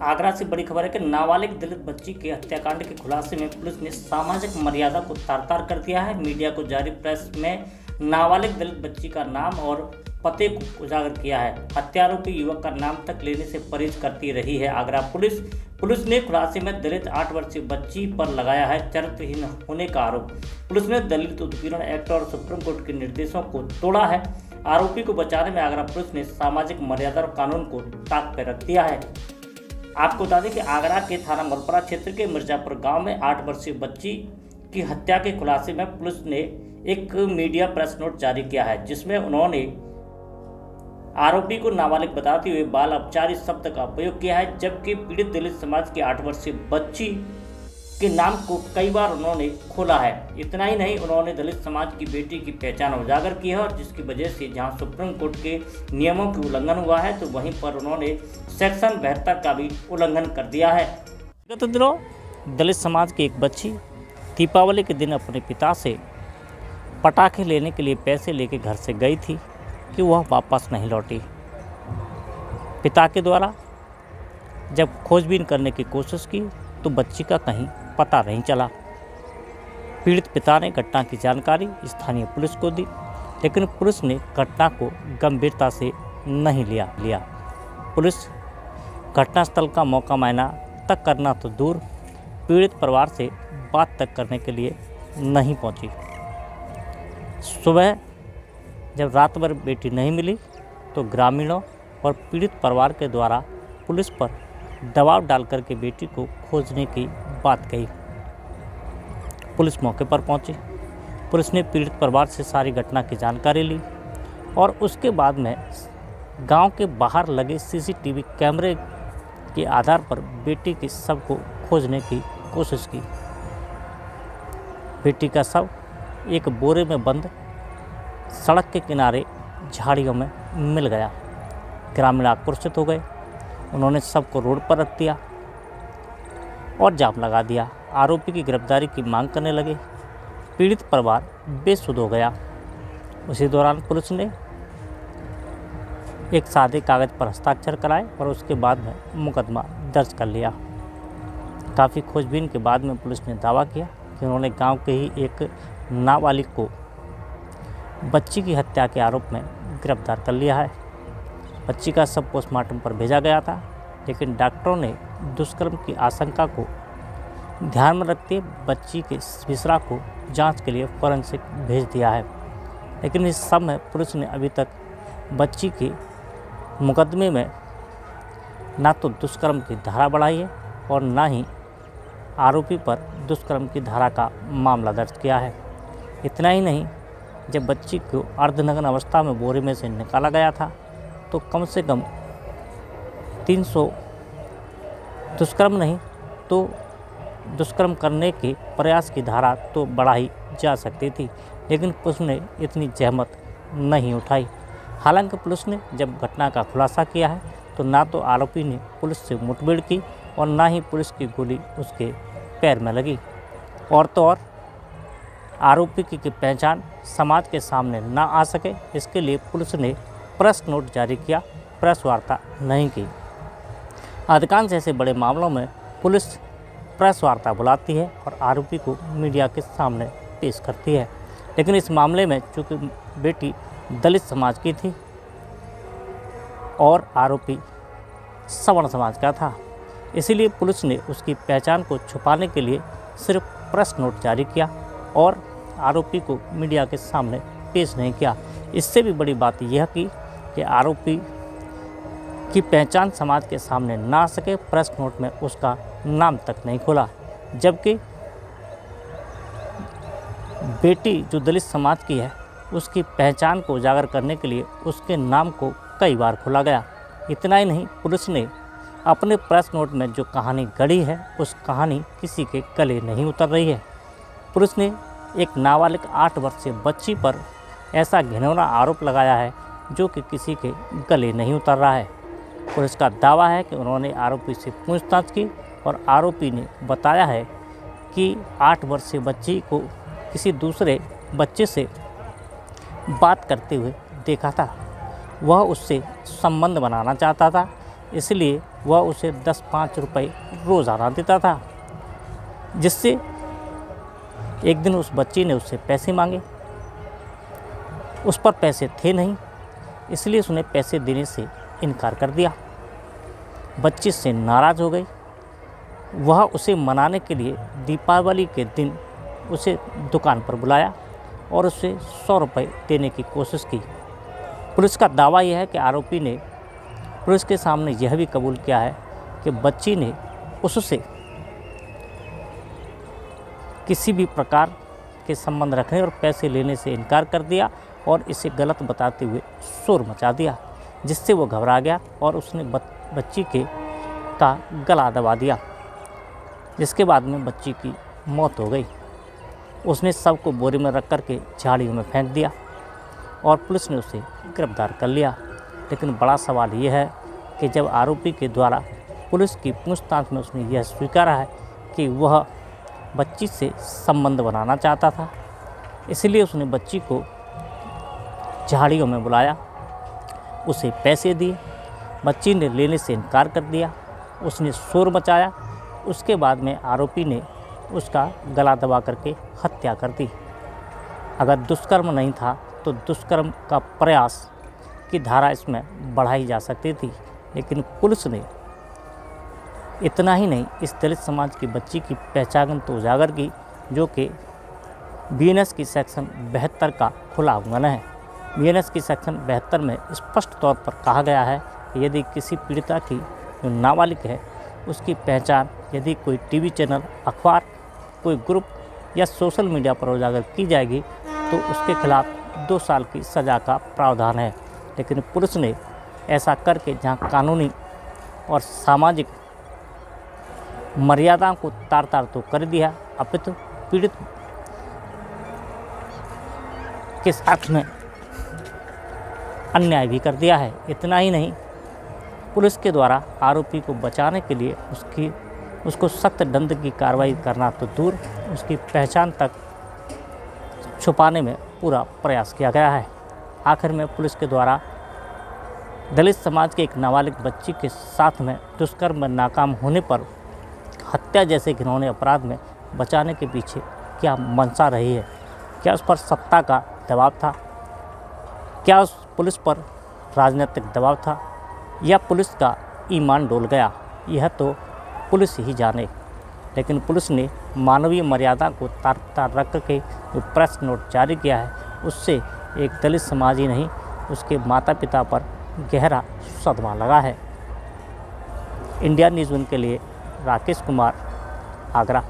आगरा से बड़ी खबर है कि नाबालिग दलित बच्ची के हत्याकांड के खुलासे में पुलिस ने सामाजिक मर्यादा को तार-तार कर दिया है। मीडिया को जारी प्रेस में नाबालिग दलित बच्ची का नाम और पते को उजागर किया है। हत्यारोपी युवक का नाम तक लेने से परहेज करती रही है आगरा पुलिस ने खुलासे में दलित 8 वर्षीय बच्ची पर लगाया है चरित्रहीन होने का आरोप। पुलिस ने दलित उत्पीड़न एक्ट और सुप्रीम कोर्ट के निर्देशों को तोड़ा है। आरोपी को बचाने में आगरा पुलिस ने सामाजिक मर्यादा और कानून को ताक पर रख दिया है। आपको बता दें कि आगरा के थाना मलपरा क्षेत्र के मिर्जापुर गांव में 8 वर्षीय बच्ची की हत्या के खुलासे में पुलिस ने एक मीडिया प्रेस नोट जारी किया है, जिसमें उन्होंने आरोपी को नाबालिग बताते हुए बाल अपचारी शब्द का प्रयोग किया है, जबकि पीड़ित दलित समाज की 8 वर्षीय बच्ची के नाम को कई बार उन्होंने खोला है। इतना ही नहीं, उन्होंने दलित समाज की बेटी की पहचान उजागर की है और जिसकी वजह से जहां सुप्रीम कोर्ट के नियमों की उल्लंघन हुआ है, तो वहीं पर उन्होंने सेक्शन 72 का भी उल्लंघन कर दिया है। विगत दिनों दलित समाज की एक बच्ची दीपावली के दिन अपने पिता से पटाखे लेने के लिए पैसे लेके घर से गई थी कि वह वापस नहीं लौटी। पिता के द्वारा जब खोजबीन करने की कोशिश की तो बच्ची का कहीं पता नहीं चला। पीड़ित पिता ने घटना की जानकारी स्थानीय पुलिस को दी, लेकिन पुलिस ने घटना को गंभीरता से नहीं लिया। पुलिस घटनास्थल का मौका मुआयना तक करना तो दूर, पीड़ित परिवार से बात तक करने के लिए नहीं पहुंची। सुबह जब रात भर बेटी नहीं मिली तो ग्रामीणों और पीड़ित परिवार के द्वारा पुलिस पर दबाव डालकर के बेटी को खोजने की बात कही। पुलिस मौके पर पहुंची। पुलिस ने पीड़ित परिवार से सारी घटना की जानकारी ली और उसके बाद में गांव के बाहर लगे सीसीटीवी कैमरे के आधार पर बेटी के शव को खोजने की कोशिश की। बेटी का शव एक बोरे में बंद सड़क के किनारे झाड़ियों में मिल गया। ग्रामीण आक्रोशित हो गए। उन्होंने शव को रोड पर रख दिया और जाम लगा दिया। आरोपी की गिरफ्तारी की मांग करने लगे। पीड़ित परिवार बेसुध हो गया। उसी दौरान पुलिस ने एक सादे कागज पर हस्ताक्षर कराए और उसके बाद में मुकदमा दर्ज कर लिया। काफ़ी खोजबीन के बाद में पुलिस ने दावा किया कि उन्होंने गांव के ही एक नाबालिग को बच्ची की हत्या के आरोप में गिरफ्तार कर लिया है। बच्ची का शव पोस्टमार्टम पर भेजा गया था, लेकिन डॉक्टरों ने दुष्कर्म की आशंका को ध्यान में रखते बच्ची के विसरा को जांच के लिए फॉरेंसिक भेज दिया है। लेकिन इस समय पुलिस ने अभी तक बच्ची के मुकदमे में ना तो दुष्कर्म की धारा बढ़ाई है और ना ही आरोपी पर दुष्कर्म की धारा का मामला दर्ज किया है। इतना ही नहीं, जब बच्ची को अर्धनग्न अवस्था में बोरे में से निकाला गया था तो कम से कम 300 दुष्कर्म नहीं तो दुष्कर्म करने के प्रयास की धारा तो बढ़ाई जा सकती थी, लेकिन पुलिस ने इतनी जहमत नहीं उठाई। हालांकि पुलिस ने जब घटना का खुलासा किया है तो ना तो आरोपी ने पुलिस से मुठभेड़ की और ना ही पुलिस की गोली उसके पैर में लगी। और तो और आरोपी की पहचान समाज के सामने ना आ सके, इसके लिए पुलिस ने प्रेस नोट जारी किया, प्रेस वार्ता नहीं की। अधिकांश ऐसे बड़े मामलों में पुलिस प्रेस वार्ता बुलाती है और आरोपी को मीडिया के सामने पेश करती है, लेकिन इस मामले में चूँकि बेटी दलित समाज की थी और आरोपी सवर्ण समाज का था, इसीलिए पुलिस ने उसकी पहचान को छुपाने के लिए सिर्फ प्रेस नोट जारी किया और आरोपी को मीडिया के सामने पेश नहीं किया। इससे भी बड़ी बात यह की कि आरोपी की पहचान समाज के सामने ना आ सके, प्रेस नोट में उसका नाम तक नहीं खोला, जबकि बेटी जो दलित समाज की है उसकी पहचान को उजागर करने के लिए उसके नाम को कई बार खोला गया। इतना ही नहीं, पुलिस ने अपने प्रेस नोट में जो कहानी गढ़ी है उस कहानी किसी के गले नहीं उतर रही है। पुलिस ने एक नाबालिग 8 वर्षीय बच्ची पर ऐसा घिनौना आरोप लगाया है जो कि किसी के गले नहीं उतर रहा है। पुलिस का दावा है कि उन्होंने आरोपी से पूछताछ की और आरोपी ने बताया है कि 8 वर्षीय बच्ची को किसी दूसरे बच्चे से बात करते हुए देखा था। वह उससे संबंध बनाना चाहता था, इसलिए वह उसे 10-5 रुपये रोज़ाना देता था, जिससे एक दिन उस बच्ची ने उससे पैसे मांगे। उस पर पैसे थे नहीं, इसलिए उसने पैसे देने से इनकार कर दिया। बच्ची से नाराज़ हो गई। वह उसे मनाने के लिए दीपावली के दिन उसे दुकान पर बुलाया और उसे 100 रुपये देने की कोशिश की। पुलिस का दावा यह है कि आरोपी ने पुलिस के सामने यह भी कबूल किया है कि बच्ची ने उससे किसी भी प्रकार के संबंध रखने और पैसे लेने से इनकार कर दिया और इसे गलत बताते हुए शोर मचा दिया, जिससे वो घबरा गया और उसने बच्ची का गला दबा दिया, जिसके बाद में बच्ची की मौत हो गई। उसने शव को बोरे में रख कर के झाड़ियों में फेंक दिया और पुलिस ने उसे गिरफ्तार कर लिया। लेकिन बड़ा सवाल यह है कि जब आरोपी के द्वारा पुलिस की पूछताछ में उसने यह स्वीकारा है कि वह बच्ची से संबंध बनाना चाहता था, इसलिए उसने बच्ची को झाड़ियों में बुलाया, उसे पैसे दिए, बच्ची ने लेने से इनकार कर दिया, उसने शोर मचाया। उसके बाद में आरोपी ने उसका गला दबा करके हत्या कर दी। अगर दुष्कर्म नहीं था तो दुष्कर्म का प्रयास की धारा इसमें बढ़ाई जा सकती थी, लेकिन पुलिस ने इतना ही नहीं, इस दलित समाज की बच्ची की पहचान तो उजागर की, जो कि बीएनएस की सेक्शन 72 का खुला उल्लंघन है। बीएनएस की सेक्शन 72 में स्पष्ट तौर पर कहा गया है कि यदि किसी पीड़िता की जो नाबालिग है उसकी पहचान यदि कोई टीवी चैनल, अखबार, कोई ग्रुप या सोशल मीडिया पर उजागर की जाएगी तो उसके खिलाफ 2 साल की सज़ा का प्रावधान है। लेकिन पुलिस ने ऐसा करके जहां कानूनी और सामाजिक मर्यादाओं को तार-तार तो कर दिया, अपितु पीड़ित के साथ में अन्याय भी कर दिया है। इतना ही नहीं, पुलिस के द्वारा आरोपी को बचाने के लिए उसको सख्त दंड की कार्रवाई करना तो दूर, उसकी पहचान तक छुपाने में पूरा प्रयास किया गया है। आखिर में पुलिस के द्वारा दलित समाज के एक नाबालिग बच्ची के साथ में दुष्कर्म में नाकाम होने पर हत्या जैसे घिनौने अपराध में बचाने के पीछे क्या मंशा रही है? क्या उस पर सत्ता का दबाव था? क्या उस पुलिस पर राजनीतिक दबाव था या पुलिस का ईमान डोल गया? यह तो पुलिस ही जाने। लेकिन पुलिस ने मानवीय मर्यादा को तार रख के जो प्रेस नोट जारी किया है, उससे एक दलित समाज ही नहीं, उसके माता पिता पर गहरा सदमा लगा है। इंडिया न्यूज़ 1 के लिए राकेश कुमार, आगरा।